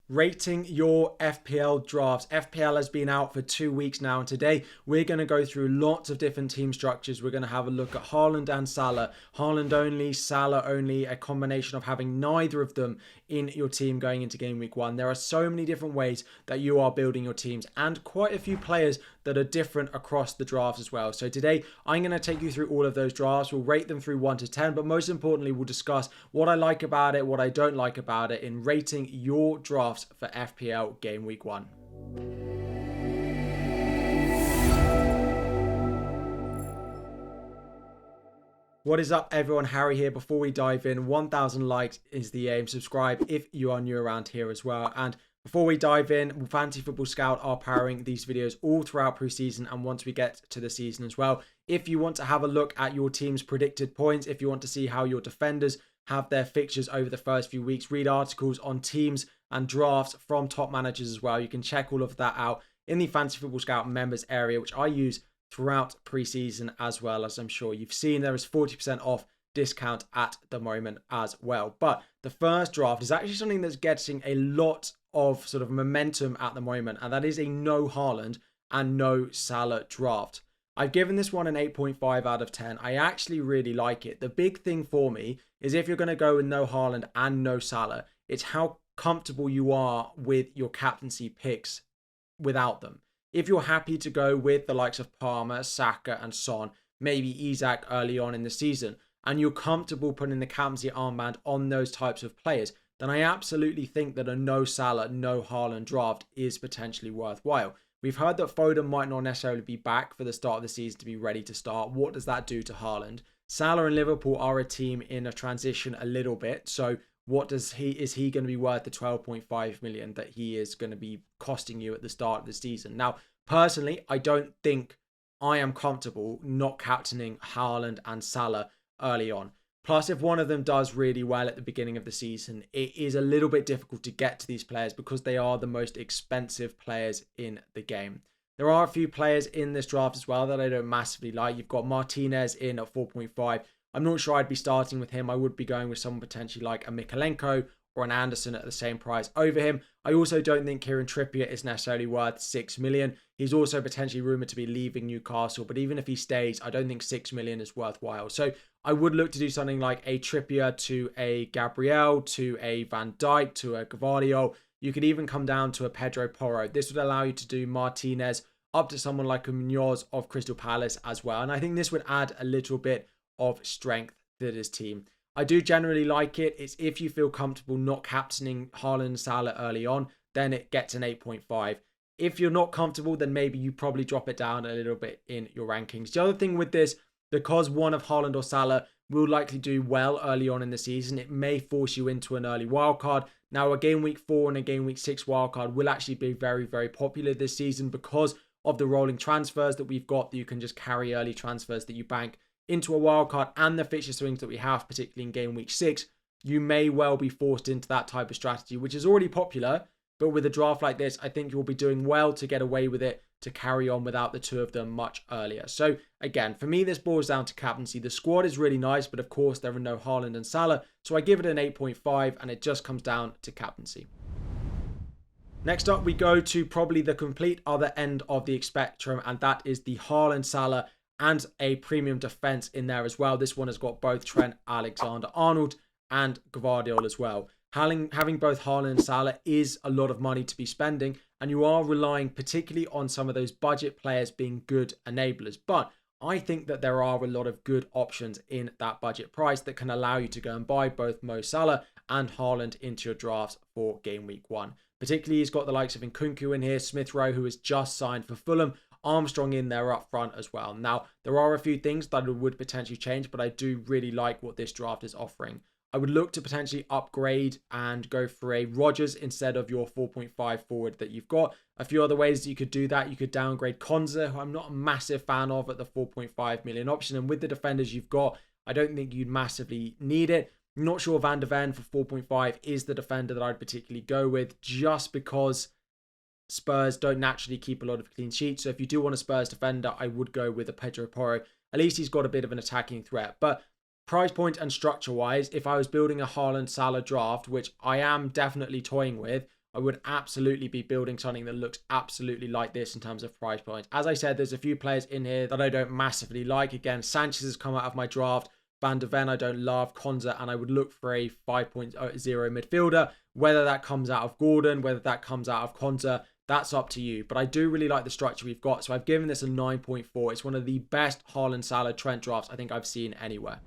rating your FPL drafts. FPL has been out for 2 weeks now, and today we're going to go through lots of different team structures. We're going to have a look at Haaland and Salah, Haaland only, Salah only, a combination of having neither of them in your team going into game week 1. There are so many different ways that you are building your teams and quite a few players that are different across the drafts as well. So today I'm going to take you through all of those drafts. We'll rate them through 1 to 10, but most importantly, we'll discuss what I like about it, what I don't like about it in rating your drafts for FPL game week 1. What is up, everyone? Harry here. Before we dive in, 1,000 likes is the aim. Subscribe if you are new around here as well. And before we dive in, Fantasy Football Scout are powering these videos all throughout pre-season and once we get to the season as well. If you want to have a look at your team's predicted points, if you want to see how your defenders have their fixtures over the first few weeks, read articles on teams and drafts from top managers as well. You can check all of that out in the Fantasy Football Scout members area, which I use throughout pre-season as well. As I'm sure you've seen, there is 40% off discount at the moment as well. But the first draft is actually something that's getting a lot of sort of momentum at the moment, and that is a no Haaland and no Salah draft. I've given this one an 8.5 out of 10. I actually really like it. The big thing for me is if you're going to go with no Haaland and no Salah, it's how comfortable you are with your captaincy picks without them. If you're happy to go with the likes of Palmer, Saka and Son, maybe Isak early on in the season, and you're comfortable putting the captaincy armband on those types of players, then I absolutely think that a no Salah, no Haaland draft is potentially worthwhile. We've heard that Foden might not necessarily be back for the start of the season to be ready to start. What does that do to Haaland? Salah and Liverpool are a team in a transition a little bit, so is he going to be worth the 12.5 million that he is going to be costing you at the start of the season? Now, personally, I don't think I am comfortable not captaining Haaland and Salah early on. Plus, if one of them does really well at the beginning of the season, it is a little bit difficult to get to these players because they are the most expensive players in the game. There are a few players in this draft as well that I don't massively like. You've got Martinez in at 4.5. I'm not sure I'd be starting with him. I would be going with someone potentially like a Mikalenko or an Anderson at the same price over him. I also don't think Kieran Trippier is necessarily worth 6 million. He's also potentially rumoured to be leaving Newcastle, but even if he stays, I don't think 6 million is worthwhile. So I would look to do something like a Trippier to a Gabriel, to a Van Dijk, to a Gvardiol. You could even come down to a Pedro Porro. This would allow you to do Martinez up to someone like a Munoz of Crystal Palace as well. And I think this would add a little bit of strength to this team. I do generally like it. It's if you feel comfortable not captaining Haaland and Salah early on, then it gets an 8.5. If you're not comfortable, then maybe you probably drop it down a little bit in your rankings. The other thing with this, because one of Haaland or Salah will likely do well early on in the season, it may force you into an early wildcard. Now, a game week 4 and a game week 6 wildcard will actually be very, very popular this season because of the rolling transfers that we've got, that you can just carry early transfers that you bank into a wildcard, and the fixture swings that we have, particularly in game week 6, you may well be forced into that type of strategy, which is already popular. But with a draft like this, I think you'll be doing well to get away with it, to carry on without the two of them much earlier. So again, for me, this boils down to captaincy. The squad is really nice, but of course there are no Haaland and Salah, so I give it an 8.5, and it just comes down to captaincy. Next up, we go to probably the complete other end of the spectrum, and that is the Haaland, Salah, and a premium defense in there as well. This one has got both Trent, Alexander-Arnold, and Gvardiol as well. Having both Haaland and Salah is a lot of money to be spending, and you are relying particularly on some of those budget players being good enablers. But I think that there are a lot of good options in that budget price that can allow you to go and buy both Mo Salah and Haaland into your drafts for game week 1. Particularly, he's got the likes of Nkunku in here, Smith Rowe, who has just signed for Fulham, Armstrong in there up front as well. Now, there are a few things that would potentially change, but I do really like what this draft is offering. I would look to potentially upgrade and go for a Rodgers instead of your 4.5 forward that you've got. A few other ways that you could do that. You could downgrade Konza, who I'm not a massive fan of, at the 4.5 million option. And with the defenders you've got, I don't think you'd massively need it. I'm not sure Van de Ven for 4.5 is the defender that I'd particularly go with, just because Spurs don't naturally keep a lot of clean sheets. So if you do want a Spurs defender, I would go with a Pedro Porro. At least he's got a bit of an attacking threat. But price point and structure wise, if I was building a Haaland Salah draft, which I am definitely toying with, I would absolutely be building something that looks absolutely like this in terms of price points. As I said, there's a few players in here that I don't massively like. Again, Sanchez has come out of my draft. Van de Ven I don't love, Konza, and I would look for a 5.0 midfielder. Whether that comes out of Gordon, whether that comes out of Konza, that's up to you. But I do really like the structure we've got, so I've given this a 9.4. It's one of the best Haaland Salah Trent drafts I think I've seen anywhere.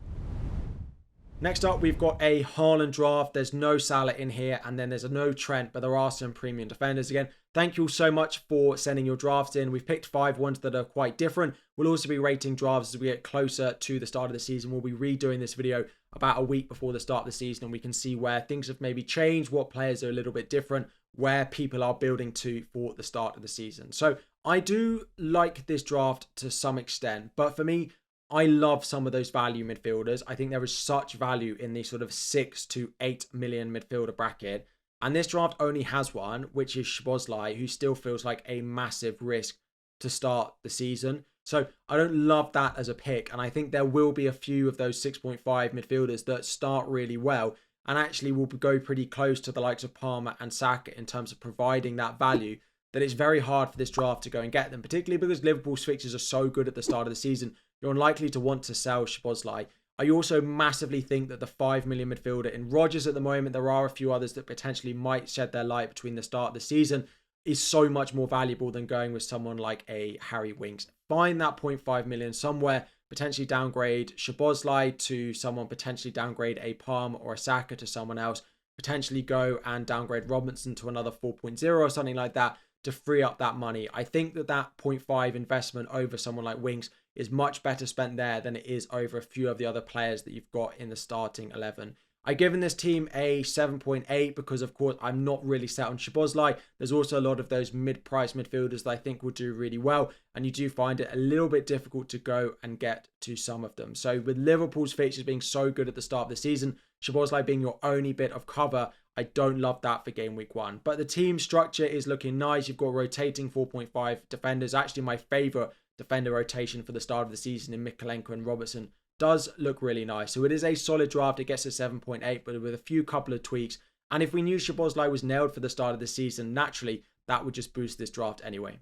Next up, we've got a Haaland draft. There's no Salah in here, and then there's no Trent, but there are some premium defenders. Again, thank you all so much for sending your drafts in. We've picked 5 ones that are quite different. We'll also be rating drafts as we get closer to the start of the season. We'll be redoing this video about a week before the start of the season, and we can see where things have maybe changed, what players are a little bit different, where people are building to for the start of the season. So I do like this draft to some extent, but for me, I love some of those value midfielders. I think there is such value in the sort of 6 to 8 million midfielder bracket. And this draft only has one, which is Szoboszlai, who still feels like a massive risk to start the season. So I don't love that as a pick. And I think there will be a few of those 6.5 midfielders that start really well and actually will go pretty close to the likes of Palmer and Saka in terms of providing that value, that it's very hard for this draft to go and get them, particularly because Liverpool's fixtures are so good at the start of the season. You're unlikely to want to sell Szoboszlai. I also massively think that the 5 million midfielder in Rodgers at the moment, there are a few others that potentially might shed their light between the start of the season, is so much more valuable than going with someone like a Harry Winks. Find that 0.5 million somewhere, potentially downgrade Szoboszlai to someone, potentially downgrade a Palm or a Saka to someone else, potentially go and downgrade Robinson to another 4.0 or something like that to free up that money. I think that 0.5 investment over someone like Winks is much better spent there than it is over a few of the other players that you've got in the starting 11. I've given this team a 7.8 because, of course, I'm not really set on Szoboszlai. There's also a lot of those mid-price midfielders that I think will do really well, and you do find it a little bit difficult to go and get to some of them. So with Liverpool's fixtures being so good at the start of the season, Szoboszlai being your only bit of cover, I don't love that for game week 1. But the team structure is looking nice. You've got rotating 4.5 defenders. Actually, my favourite defender rotation for the start of the season in Mykolenko and Robertson does look really nice. So it is a solid draft. It gets a 7.8, but with a couple of tweaks. And if we knew Szoboszlai was nailed for the start of the season, naturally, that would just boost this draft anyway.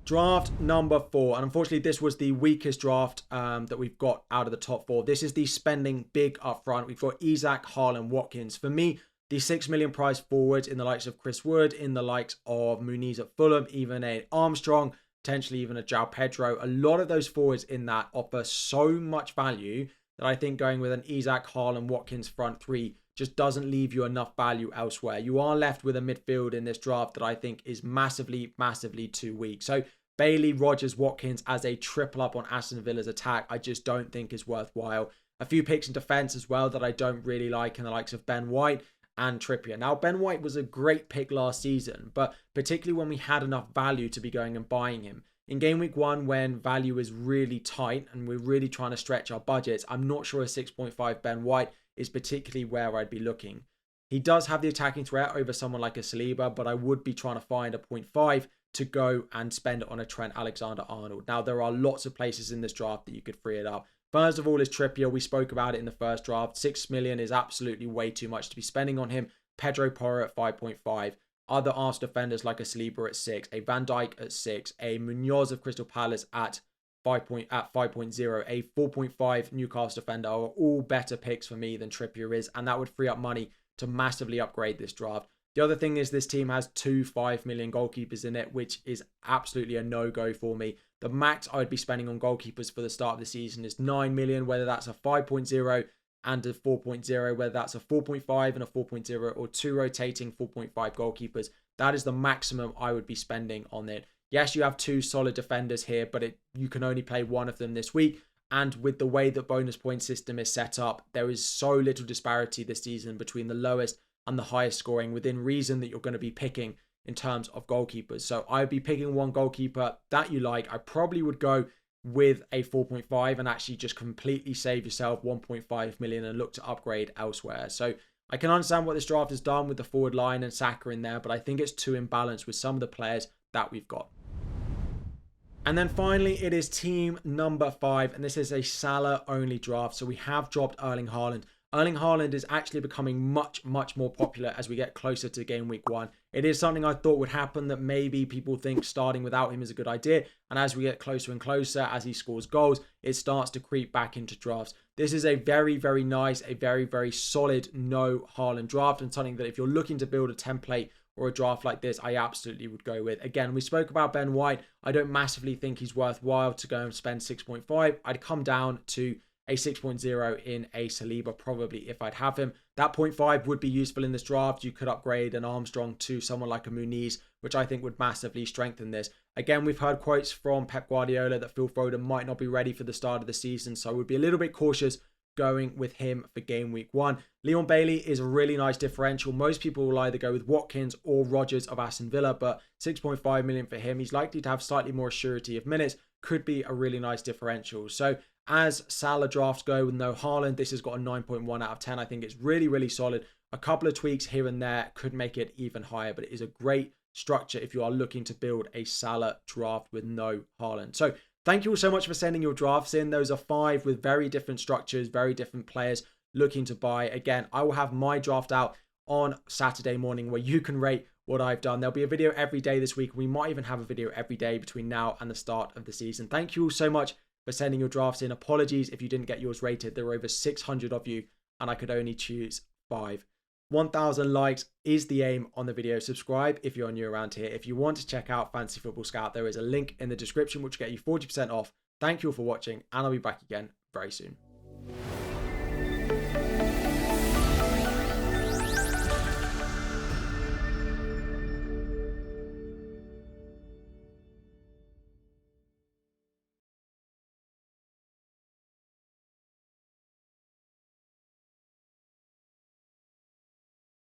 Draft number 4. And unfortunately, this was the weakest draft that we've got out of the top 4. This is the spending big up front. We've got Isak, Haaland, Watkins. For me, the 6 million price forwards in the likes of Chris Wood, in the likes of Muniz at Fulham, even a Armstrong, potentially even a João Pedro. A lot of those forwards in that offer so much value that I think going with an Isak, Haaland, Watkins front 3 just doesn't leave you enough value elsewhere. You are left with a midfield in this draft that I think is massively, massively too weak. So Bailey, Rodgers, Watkins as a triple up on Aston Villa's attack, I just don't think is worthwhile. A few picks in defence as well that I don't really like in the likes of Ben White and Trippier. Now, Ben White was a great pick last season, but particularly when we had enough value to be going and buying him. In game week 1, when value is really tight and we're really trying to stretch our budgets, I'm not sure a 6.5 Ben White is particularly where I'd be looking. He does have the attacking threat over someone like a Saliba, but I would be trying to find a 0.5 to go and spend it on a Trent Alexander-Arnold. Now, there are lots of places in this draft that you could free it up. First of all is Trippier. We spoke about it in the first draft. 6 million is absolutely way too much to be spending on him. Pedro Porro at 5.5. Other Arsenal defenders like a Saliba at 6. A Van Dijk at 6. A Munoz of Crystal Palace at 5.0. A 4.5 Newcastle defender are all better picks for me than Trippier is. And that would free up money to massively upgrade this draft. The other thing is this team has 2 5 million goalkeepers in it, which is absolutely a no-go for me. The max I would be spending on goalkeepers for the start of the season is 9 million, whether that's a 5.0 and a 4.0, whether that's a 4.5 and a 4.0 or 2 rotating 4.5 goalkeepers. That is the maximum I would be spending on it. Yes, you have 2 solid defenders here, but you can only play one of them this week. And with the way the bonus point system is set up, there is so little disparity this season between the lowest and the highest scoring within reason that you're going to be picking in terms of goalkeepers. So I'd be picking one goalkeeper that you like. I probably would go with a 4.5 and actually just completely save yourself 1.5 million and look to upgrade elsewhere. So I can understand what this draft has done with the forward line and Saka in there, but I think it's too imbalanced with some of the players that we've got. And then finally, it is team number 5, and this is a Salah only draft. So we have dropped Erling Haaland. Erling Haaland is actually becoming much more popular as we get closer to game week 1. It is something I thought would happen, that maybe people think starting without him is a good idea. And as we get closer and closer, as he scores goals, it starts to creep back into drafts. This is a very nice, a very solid no Haaland draft, and something that if you're looking to build a template or a draft like this, I absolutely would go with. Again, we spoke about Ben White. I don't massively think he's worthwhile to go and spend 6.5. I'd come down to a 6.0 in a Saliba probably if I'd have him. That 0.5 would be useful in this draft. You could upgrade an Armstrong to someone like a Muniz, which I think would massively strengthen this. Again, we've heard quotes from Pep Guardiola that Phil Foden might not be ready for the start of the season, so I would be a little bit cautious going with him for game week 1. Leon Bailey is a really nice differential. Most people will either go with Watkins or Rodgers of Aston Villa, but 6.5 million for him. He's likely to have slightly more surety of minutes. Could be a really nice differential. So as Salah drafts go with no Haaland, this has got a 9.1 out of 10. I think it's really solid. A couple of tweaks here and there could make it even higher, but it is a great structure if you are looking to build a Salah draft with no Haaland. So thank you all so much for sending your drafts in. Those are 5 with very different structures, very different players looking to buy. Again, I will have my draft out on Saturday morning where you can rate what I've done. There'll be a video every day this week. We might even have a video every day between now and the start of the season. Thank you all so much for sending your drafts in. Apologies if you didn't get yours rated. There were over 600 of you and I could only choose 5. 1,000 likes is the aim on the video. Subscribe if you're new around here. If you want to check out Fantasy Football Scout, there is a link in the description which will get you 40% off. Thank you all for watching, and I'll be back again very soon.